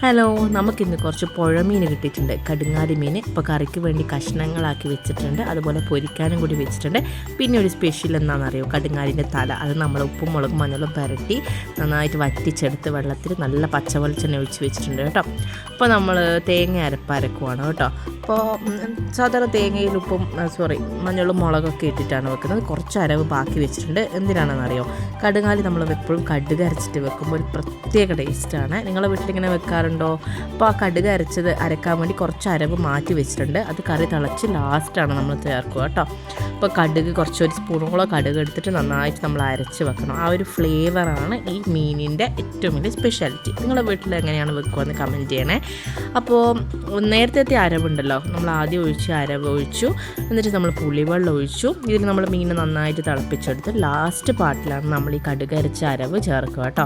Hello, നമുക്കിന്ന് കുറച്ച് പുഴമീൻ കിട്ടിയിട്ടുണ്ട്. കടുങ്ങാടി മീൻ ഇപ്പോൾ കറിക്ക് വേണ്ടി കഷ്ണങ്ങളാക്കി വെച്ചിട്ടുണ്ട്. അതുപോലെ പൊരിക്കാനും കൂടി വെച്ചിട്ടുണ്ട്. പിന്നെ ഒരു സ്പെഷ്യൽ എന്താണെന്നറിയോ, കടുങ്ങാടിൻ്റെ തല. അത് നമ്മൾ ഉപ്പും മുളകും മഞ്ഞളും പുരട്ടി നന്നായിട്ട് വറ്റിച്ചെടുത്ത് വെള്ളത്തിൽ നല്ല പച്ചവെളിച്ചെണ്ണ ഒഴിച്ച് വെച്ചിട്ടുണ്ട് കേട്ടോ. അപ്പോൾ നമ്മൾ തേങ്ങ അരപ്പാരക്കുവാണ് കേട്ടോ. അപ്പോൾ സാധാരണ തേങ്ങയിൽ ഉപ്പും മഞ്ഞളും മുളകൊക്കെ ഇട്ടിട്ടാണ് വെക്കുന്നത്. കുറച്ച് അരവ് ബാക്കി വെച്ചിട്ടുണ്ട്. എന്തിനാണെന്നറിയോ, കടുങ്ങാടി നമ്മൾ എപ്പോഴും കടുക് അരച്ചിട്ട് വെക്കുമ്പോൾ ഒരു പ്രത്യേക ടേസ്റ്റാണ്. നിങ്ങളുടെ വീട്ടിലിങ്ങനെ വെക്കാറുണ്ടോ? അപ്പോൾ ആ കടുക് അരക്കാൻ വേണ്ടി കുറച്ച് അരവ് മാറ്റി വെച്ചിട്ടുണ്ട്. അത് കറി തിളച്ച് ലാസ്റ്റാണ് നമ്മൾ ചേർക്കുക കേട്ടോ. അപ്പോൾ കടുക് കുറച്ചൊരു സ്പൂണോളം കടുക് എടുത്തിട്ട് നന്നായിട്ട് നമ്മൾ അരച്ച് വെക്കണം. ആ ഒരു ഫ്ലേവറാണ് ഈ മീനിൻ്റെ ഏറ്റവും വലിയ സ്പെഷ്യാലിറ്റി. നിങ്ങളുടെ വീട്ടിൽ എങ്ങനെയാണ് വെക്കുകയെന്ന് കമൻറ്റ് ചെയ്യണേ. അപ്പോൾ നേരത്തെ അരവുണ്ടല്ലോ, നമ്മൾ ആദ്യം അരവ് ഒഴിച്ചു, എന്നിട്ട് നമ്മൾ പുളിവെള്ളം ഒഴിച്ചു. ഇതിൽ നമ്മൾ മീൻ നന്നായിട്ട് തിളപ്പിച്ചെടുത്ത് ലാസ്റ്റ് പാർട്ടിലാണ് നമ്മൾ ഈ കടുക് അരച്ച അരവ് ചേർക്കുക കേട്ടോ.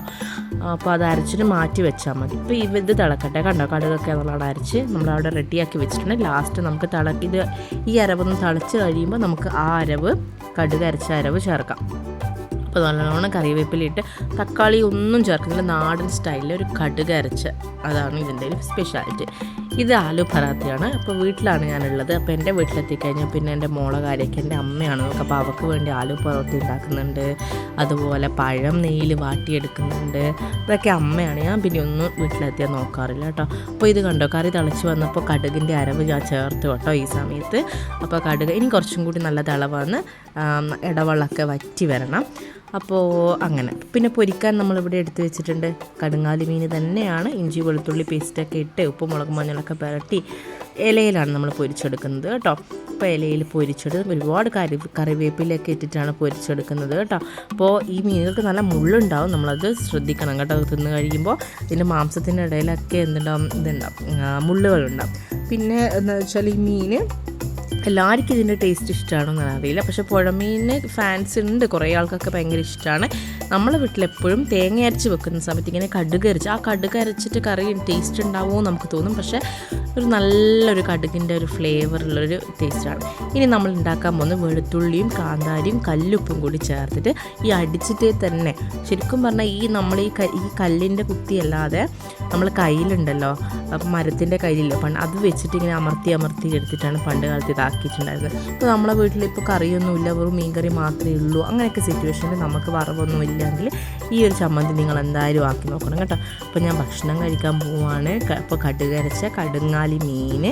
അപ്പോൾ അത് അരച്ചിട്ട് മാറ്റി വെച്ചാൽ മതി. ഇപ്പോൾ ഇത് തിളക്കട്ടെ, കണ്ടോ, കടുകൊക്കെ നമ്മളവിടെ അരച്ച് നമ്മളവിടെ റെഡിയാക്കി വെച്ചിട്ടുണ്ട്. ലാസ്റ്റ് നമുക്ക് ഈ അരവൊന്ന് തിളച്ച് കഴിയുമ്പോൾ നമുക്ക് ആ അരവ്, കടുക് അരച്ച അരവ് ചേർക്കാം. അപ്പോൾ നല്ലോണം കറിവേപ്പിലിട്ട് തക്കാളി ഒന്നും ചേർക്കുന്നില്ല, നാടൻ സ്റ്റൈലിൽ ഒരു കടുക് അരച്ച്, അതാണ് ഇതിൻ്റെ ഒരു സ്പെഷ്യാലിറ്റി. ഇത് ആലു പറാത്തയാണ്. അപ്പോൾ വീട്ടിലാണ് ഞാനുള്ളത്. അപ്പോൾ എൻ്റെ വീട്ടിലെത്തിക്കഴിഞ്ഞാൽ പിന്നെ എൻ്റെ മോളെ കാര്യമൊക്കെ എൻ്റെ അമ്മയാണ് നോക്കുക. അപ്പോൾ അവൾക്ക് വേണ്ടി ആലു പൊറോട്ട ഉണ്ടാക്കുന്നുണ്ട്, അതുപോലെ പഴം നെയ്യിൽ വാട്ടിയെടുക്കുന്നുണ്ട്. ഇതൊക്കെ അമ്മയാണ്. ഞാൻ പിന്നെ ഒന്നും വീട്ടിലെത്തിയാൽ നോക്കാറില്ല കേട്ടോ. അപ്പോൾ ഇത് കണ്ടോ, കറി തിളച്ച് വന്നപ്പോൾ കടുകിൻ്റെ അരവ് ഞാൻ ചേർത്ത് കേട്ടോ ഈ സമയത്ത്. അപ്പോൾ കടുക് ഇനി കുറച്ചും കൂടി നല്ല തിളവന്ന് ഇടവെള്ളമൊക്കെ വറ്റി വരണം. അപ്പോൾ അങ്ങനെ പിന്നെ പൊരിക്കാൻ നമ്മളിവിടെ എടുത്ത് വെച്ചിട്ടുണ്ട്. കടുങ്ങാലി മീൻ തന്നെയാണ്. ഇഞ്ചി വെളുത്തുള്ളി പേസ്റ്റൊക്കെ ഇട്ട് ഉപ്പും മുളകും മഞ്ഞളൊക്കെ പുരട്ടി ഇലയിലാണ് നമ്മൾ പൊരിച്ചെടുക്കുന്നത് കേട്ടോ. അപ്പോൾ ഇലയിൽ പൊരിച്ചെടുത്ത് ഒരുപാട് കറിവേപ്പിലൊക്കെ ഇട്ടിട്ടാണ് പൊരിച്ചെടുക്കുന്നത് കേട്ടോ. അപ്പോൾ ഈ മീനുകൾക്ക് നല്ല മുള്ളുണ്ടാവും, നമ്മളത് ശ്രദ്ധിക്കണം കേട്ടോ. തിന്ന് കഴിയുമ്പോൾ ഇതിൻ്റെ മാംസത്തിൻ്റെ ഇടയിലൊക്കെ മുള്ളുകളുണ്ടാവും. പിന്നെ എന്താ വെച്ചാൽ ഈ മീൻ എല്ലാവർക്കും ഇതിൻ്റെ ടേസ്റ്റ് ഇഷ്ടമാണെന്ന് അറിയില്ല, പക്ഷേ പുഴമീനിന് ഫാൻസ് ഉണ്ട്, കുറേ ആൾക്കൊക്കെ ഭയങ്കര ഇഷ്ടമാണ്. നമ്മളെ വീട്ടിലെപ്പോഴും തേങ്ങ അരച്ച് വെക്കുന്ന സമയത്ത് ഇങ്ങനെ കടുക് അരച്ച്, ആ കടുക് അരച്ചിട്ട് കറി ടേസ്റ്റ് ഉണ്ടാവുമോ നമുക്ക് തോന്നും, പക്ഷേ ഒരു നല്ലൊരു കടുകിൻ്റെ ഒരു ഫ്ലേവറുള്ളൊരു ടേസ്റ്റാണ്. ഇനി നമ്മൾ ഉണ്ടാക്കാൻ പോകുന്നത് വെളുത്തുള്ളിയും കാന്താരിയും കല്ലുപ്പും കൂടി ചേർത്തിട്ട് ഈ അടിച്ചിട്ടേ തന്നെ, ശരിക്കും പറഞ്ഞാൽ ഈ കല്ലിൻ്റെ കുത്തിയല്ലാതെ നമ്മൾ കയ്യിലുണ്ടല്ലോ, അപ്പം മരത്തിൻ്റെ കയ്യിലല്ലോ പണ്ട്, അത് വെച്ചിട്ട് ഇങ്ങനെ അമർത്തി എടുത്തിട്ടാണ് പണ്ട് കാലത്ത് ഇതാക്കിയിട്ടുണ്ടായിരുന്നത്. ഇപ്പോൾ നമ്മളെ വീട്ടിലിപ്പോൾ കറിയൊന്നുമില്ല, വെറും മീൻ കറി മാത്രമേ ഉള്ളൂ, അങ്ങനെയൊക്കെ സിറ്റുവേഷനിൽ നമുക്ക് വറവൊന്നും ഇല്ലെങ്കിൽ ഈ ഒരു ചമ്മന്തി നിങ്ങൾ എന്തായാലും ആക്കി നോക്കണം കേട്ടോ. അപ്പോൾ ഞാൻ ഭക്ഷണം കഴിക്കാൻ പോവാണ്. അപ്പോൾ കടുകരച്ച കടുങ്ങാലി മീൻ,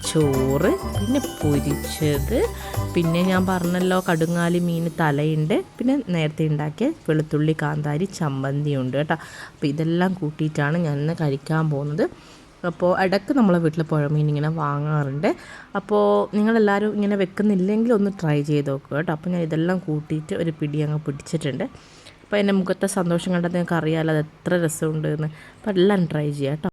ചോറ്, പിന്നെ പൊരിച്ചത്, പിന്നെ ഞാൻ പറഞ്ഞല്ലോ കടുങ്ങാലി മീൻ തലയുണ്ട്, പിന്നെ നേരത്തെ ഉണ്ടാക്കിയ വെളുത്തുള്ളി കാന്താരി ചമ്മന്തി ഉണ്ട് കേട്ടോ. അപ്പോൾ ഇതെല്ലാം കൂട്ടിയിട്ടാണ് ഞാൻ ഇന്ന് കഴിക്കാൻ പോകുന്നത്. അപ്പോൾ ഇടയ്ക്ക് നമ്മളെ വീട്ടിൽ പുഴമീൻ ഇങ്ങനെ വാങ്ങാറുണ്ട്. അപ്പോൾ നിങ്ങളെല്ലാവരും ഇങ്ങനെ വെക്കുന്നില്ലെങ്കിൽ ഒന്ന് ട്രൈ ചെയ്ത് നോക്കുക കേട്ടോ. അപ്പോൾ ഞാൻ ഇതെല്ലാം കൂട്ടിയിട്ട് ഒരു പിടി അങ്ങ് പിടിച്ചിട്ടുണ്ട്. അപ്പോൾ എൻ്റെ മുഖത്തെ സന്തോഷം കണ്ടാൽ നിങ്ങൾക്ക് അറിയാമല്ലോ അത് എത്ര രസമുണ്ട് എന്ന്. അപ്പോൾ എല്ലാം ട്രൈ ചെയ്യാം കേട്ടോ.